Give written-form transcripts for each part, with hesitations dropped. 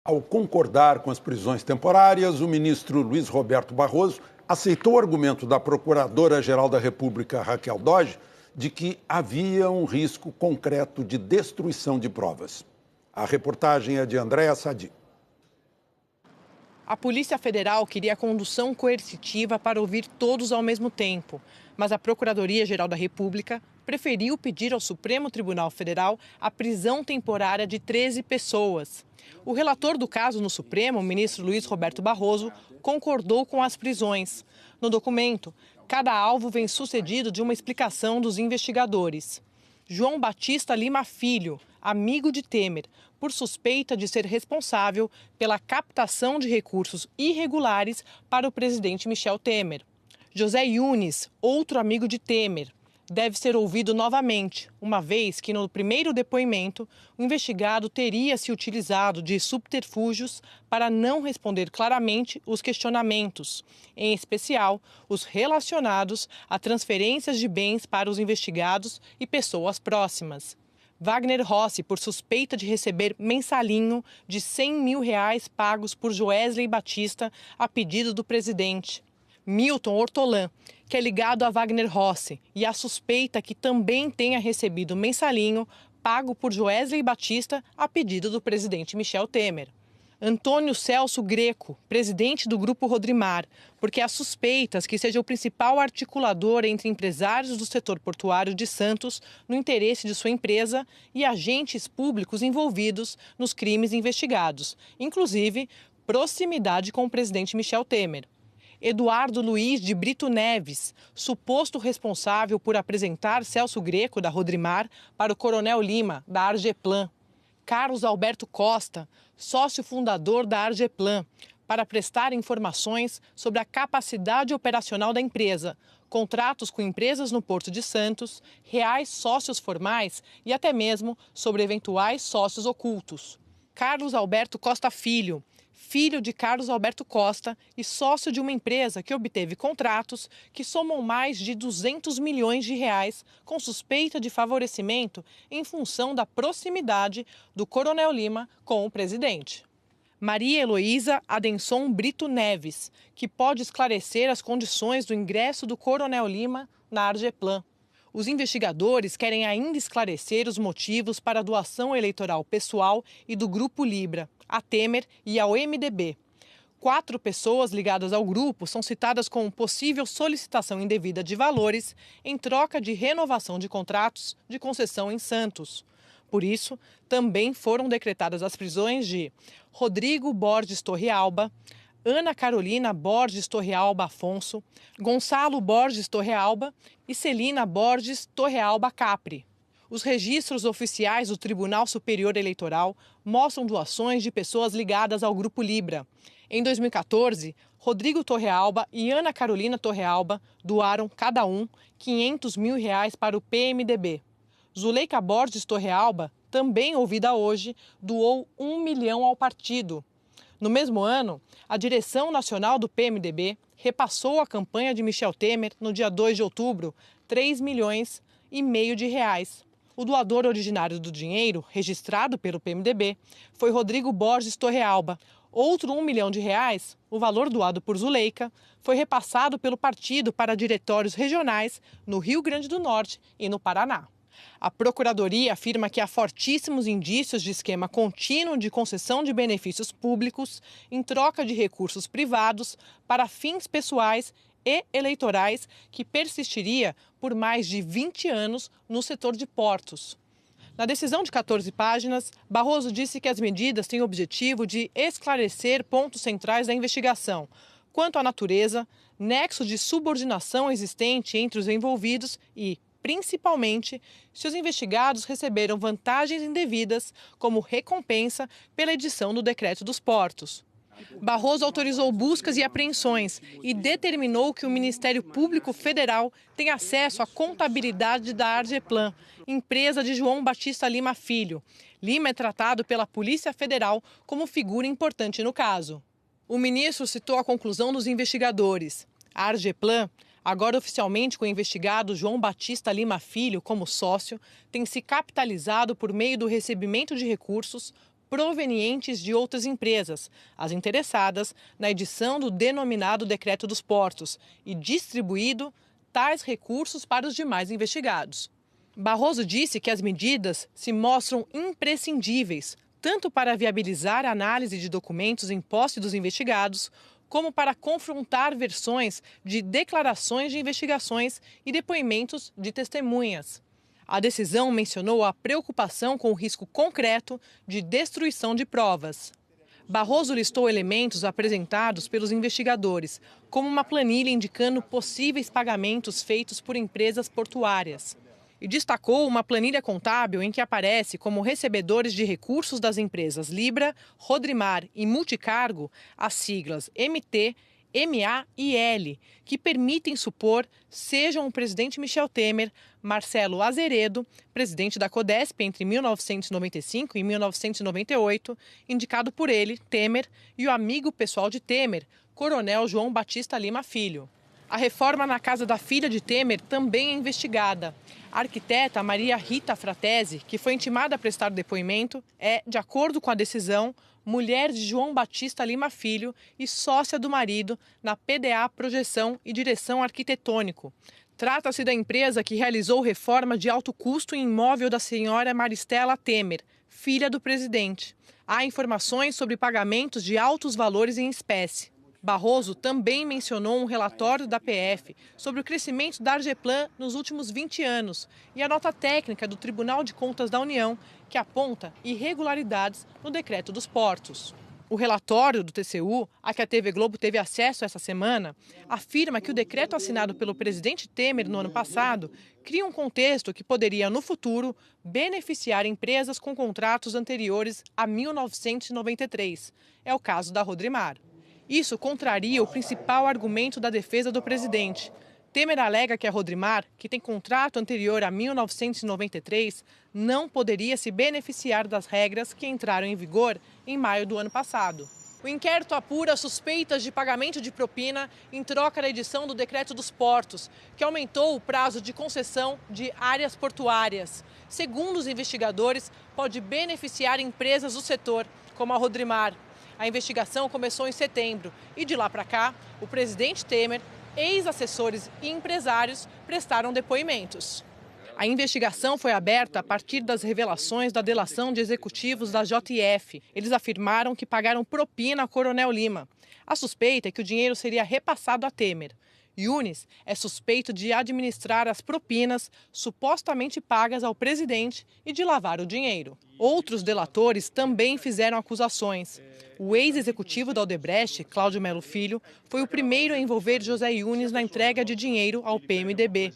Ao concordar com as prisões temporárias, o ministro Luiz Roberto Barroso aceitou o argumento da Procuradora-Geral da República, Raquel Dodge, de que havia um risco concreto de destruição de provas. A reportagem é de Andréa Sadi. A Polícia Federal queria a condução coercitiva para ouvir todos ao mesmo tempo, mas a Procuradoria-Geral da República preferiu pedir ao Supremo Tribunal Federal a prisão temporária de 13 pessoas. O relator do caso no Supremo, o ministro Luiz Roberto Barroso, concordou com as prisões. No documento, cada alvo vem sucedido de uma explicação dos investigadores. João Batista Lima Filho, amigo de Temer, por suspeita de ser responsável pela captação de recursos irregulares para o presidente Michel Temer. José Yunes, outro amigo de Temer, deve ser ouvido novamente, uma vez que no primeiro depoimento o investigado teria se utilizado de subterfúgios para não responder claramente os questionamentos, em especial os relacionados a transferências de bens para os investigados e pessoas próximas. Wagner Rossi, por suspeita de receber mensalinho de R$100 mil pagos por Joesley Batista a pedido do presidente. Milton Ortolan, que é ligado a Wagner Rossi e a suspeita que também tenha recebido mensalinho pago por Joesley Batista a pedido do presidente Michel Temer. Antônio Celso Greco, presidente do Grupo Rodrimar, porque há suspeitas que seja o principal articulador entre empresários do setor portuário de Santos no interesse de sua empresa e agentes públicos envolvidos nos crimes investigados, inclusive proximidade com o presidente Michel Temer. Eduardo Luiz de Brito Neves, suposto responsável por apresentar Celso Greco, da Rodrimar, para o Coronel Lima, da Argeplan. Carlos Alberto Costa, sócio fundador da Argeplan, para prestar informações sobre a capacidade operacional da empresa, contratos com empresas no Porto de Santos, reais sócios formais e até mesmo sobre eventuais sócios ocultos. Carlos Alberto Costa Filho, filho de Carlos Alberto Costa e sócio de uma empresa que obteve contratos que somam mais de R$200 milhões com suspeita de favorecimento em função da proximidade do Coronel Lima com o presidente. Maria Heloísa Adenson Brito Neves, que pode esclarecer as condições do ingresso do Coronel Lima na Argeplan. Os investigadores querem ainda esclarecer os motivos para a doação eleitoral pessoal e do Grupo Libra, a Temer e ao MDB. 4 pessoas ligadas ao grupo são citadas com possível solicitação indevida de valores em troca de renovação de contratos de concessão em Santos. Por isso, também foram decretadas as prisões de Rodrigo Borges Torrealba, Ana Carolina Borges Torrealba Afonso, Gonçalo Borges Torrealba e Celina Borges Torrealba Capri. Os registros oficiais do Tribunal Superior Eleitoral mostram doações de pessoas ligadas ao Grupo Libra. Em 2014, Rodrigo Torrealba e Ana Carolina Torrealba doaram, cada um, R$500 mil para o PMDB. Zuleika Borges Torrealba, também ouvida hoje, doou R$1 milhão ao partido. No mesmo ano, a direção nacional do PMDB repassou à campanha de Michel Temer, no dia 2 de outubro, R$3,5 milhões. O doador originário do dinheiro, registrado pelo PMDB, foi Rodrigo Borges Torrealba. Outro R$1 milhão, o valor doado por Zuleika, foi repassado pelo partido para diretórios regionais no Rio Grande do Norte e no Paraná. A Procuradoria afirma que há fortíssimos indícios de esquema contínuo de concessão de benefícios públicos em troca de recursos privados para fins pessoais e eleitorais que persistiria por mais de 20 anos no setor de portos. Na decisão de 14 páginas, Barroso disse que as medidas têm o objetivo de esclarecer pontos centrais da investigação, quanto à natureza, nexo de subordinação existente entre os envolvidos e, principalmente, se os investigados receberam vantagens indevidas como recompensa pela edição do Decreto dos Portos. Barroso autorizou buscas e apreensões e determinou que o Ministério Público Federal tenha acesso à contabilidade da Argeplan, empresa de João Batista Lima Filho. Lima é tratado pela Polícia Federal como figura importante no caso. O ministro citou a conclusão dos investigadores. A Argeplan, agora oficialmente com o investigado João Batista Lima Filho como sócio, tem se capitalizado por meio do recebimento de recursos, provenientes de outras empresas, as interessadas na edição do denominado Decreto dos Portos, e distribuído tais recursos para os demais investigados. Barroso disse que as medidas se mostram imprescindíveis, tanto para viabilizar a análise de documentos em posse dos investigados, como para confrontar versões de declarações de investigações e depoimentos de testemunhas. A decisão mencionou a preocupação com o risco concreto de destruição de provas. Barroso listou elementos apresentados pelos investigadores, como uma planilha indicando possíveis pagamentos feitos por empresas portuárias. E destacou uma planilha contábil em que aparece como recebedores de recursos das empresas Libra, Rodrimar e Multicargo as siglas MT, MA e L, que permitem supor sejam o presidente Michel Temer, Marcelo Azeredo, presidente da Codesp entre 1995 e 1998, indicado por ele, Temer, e o amigo pessoal de Temer, Coronel João Batista Lima Filho. A reforma na casa da filha de Temer também é investigada. A arquiteta Maria Rita Fratesi, que foi intimada a prestar depoimento, é, de acordo com a decisão, mulher de João Batista Lima Filho e sócia do marido na PDA Projeção e Direção Arquitetônico. Trata-se da empresa que realizou reforma de alto custo em imóvel da senhora Maristela Temer, filha do presidente. Há informações sobre pagamentos de altos valores em espécie. Barroso também mencionou um relatório da PF sobre o crescimento da Argeplan nos últimos 20 anos e a nota técnica do Tribunal de Contas da União, que aponta irregularidades no decreto dos portos. O relatório do TCU, a que a TV Globo teve acesso essa semana, afirma que o decreto assinado pelo presidente Temer no ano passado cria um contexto que poderia, no futuro, beneficiar empresas com contratos anteriores a 1993. É o caso da Rodrimar. Isso contraria o principal argumento da defesa do presidente. Temer alega que a Rodrimar, que tem contrato anterior a 1993, não poderia se beneficiar das regras que entraram em vigor em maio do ano passado. O inquérito apura suspeitas de pagamento de propina em troca da edição do Decreto dos Portos, que aumentou o prazo de concessão de áreas portuárias. Segundo os investigadores, pode beneficiar empresas do setor, como a Rodrimar. A investigação começou em setembro e, de lá para cá, o presidente Temer, ex-assessores e empresários prestaram depoimentos. A investigação foi aberta a partir das revelações da delação de executivos da JF. Eles afirmaram que pagaram propina a Coronel Lima. A suspeita é que o dinheiro seria repassado a Temer. Yunis é suspeito de administrar as propinas supostamente pagas ao presidente e de lavar o dinheiro. Outros delatores também fizeram acusações. O ex-executivo da Odebrecht, Cláudio Melo Filho, foi o primeiro a envolver José Yunis na entrega de dinheiro ao PMDB.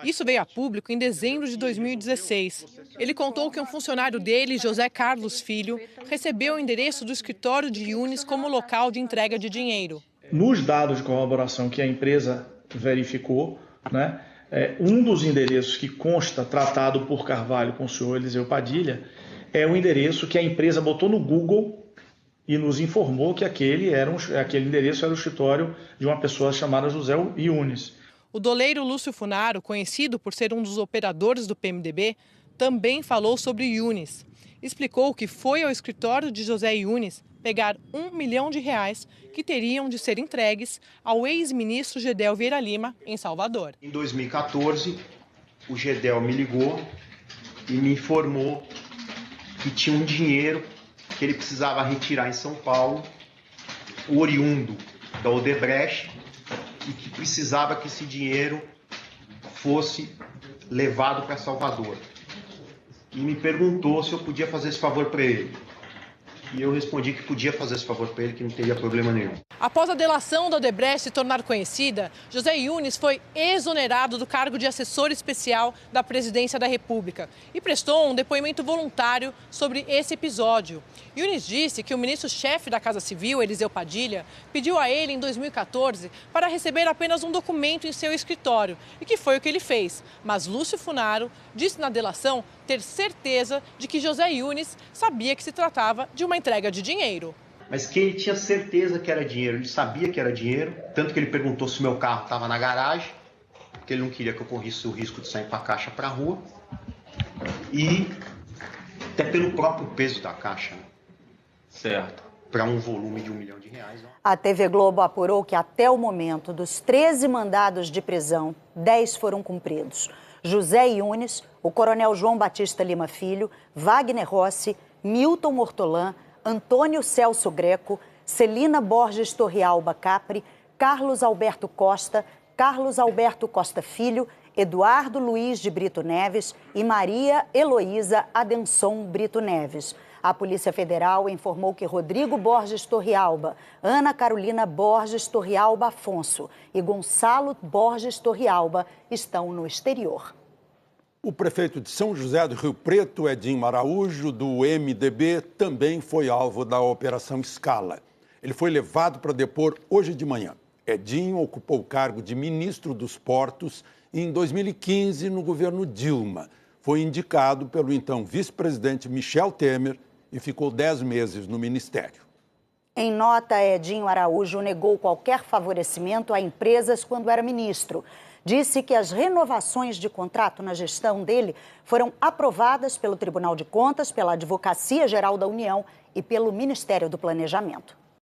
Isso veio a público em dezembro de 2016. Ele contou que um funcionário dele, José Carlos Filho, recebeu o endereço do escritório de Yunis como local de entrega de dinheiro. Nos dados de corroboração que a empresa verificou, um dos endereços que consta tratado por Carvalho com o senhor Eliseu Padilha é o endereço que a empresa botou no Google e nos informou que aquele endereço era o escritório de uma pessoa chamada José Yunis. O doleiro Lúcio Funaro, conhecido por ser um dos operadores do PMDB, também falou sobre Yunis. Explicou que foi ao escritório de José Yunis pegar R$1 milhão que teriam de ser entregues ao ex-ministro Gedel Vieira Lima, em Salvador. Em 2014, o Gedel me ligou e me informou que tinha um dinheiro que ele precisava retirar em São Paulo, oriundo da Odebrecht, e que precisava que esse dinheiro fosse levado para Salvador. E me perguntou se eu podia fazer esse favor para ele. E eu respondi que podia fazer esse favor para ele, que não teria problema nenhum. Após a delação da Odebrecht se tornar conhecida, José Yunis foi exonerado do cargo de assessor especial da Presidência da República e prestou um depoimento voluntário sobre esse episódio. Yunis disse que o ministro-chefe da Casa Civil, Eliseu Padilha, pediu a ele em 2014 para receber apenas um documento em seu escritório, e que foi o que ele fez. Mas Lúcio Funaro disse na delação ter certeza de que José Yunis sabia que se tratava de uma entrega de dinheiro. Mas que ele tinha certeza que era dinheiro, ele sabia que era dinheiro, tanto que ele perguntou se o meu carro estava na garagem, porque ele não queria que eu corresse o risco de sair para a caixa para a rua, e até pelo próprio peso da caixa. Certo. Para um volume de R$1 milhão. A TV Globo apurou que até o momento dos 13 mandados de prisão, 10 foram cumpridos. José Yunes, o coronel João Batista Lima Filho, Wagner Rossi, Milton Mortolã, Antônio Celso Greco, Celina Borges Torrealba Capri, Carlos Alberto Costa, Carlos Alberto Costa Filho, Eduardo Luiz de Brito Neves e Maria Heloísa Adenson Brito Neves. A Polícia Federal informou que Rodrigo Borges Torrealba, Ana Carolina Borges Torrealba Afonso e Gonçalo Borges Torrealba estão no exterior. O prefeito de São José do Rio Preto, Edinho Araújo, do MDB, também foi alvo da Operação Scala. Ele foi levado para depor hoje de manhã. Edinho ocupou o cargo de ministro dos Portos em 2015 no governo Dilma. Foi indicado pelo então vice-presidente Michel Temer e ficou 10 meses no ministério. Em nota, Edinho Araújo negou qualquer favorecimento a empresas quando era ministro. Disse que as renovações de contrato na gestão dele foram aprovadas pelo Tribunal de Contas, pela Advocacia Geral da União e pelo Ministério do Planejamento.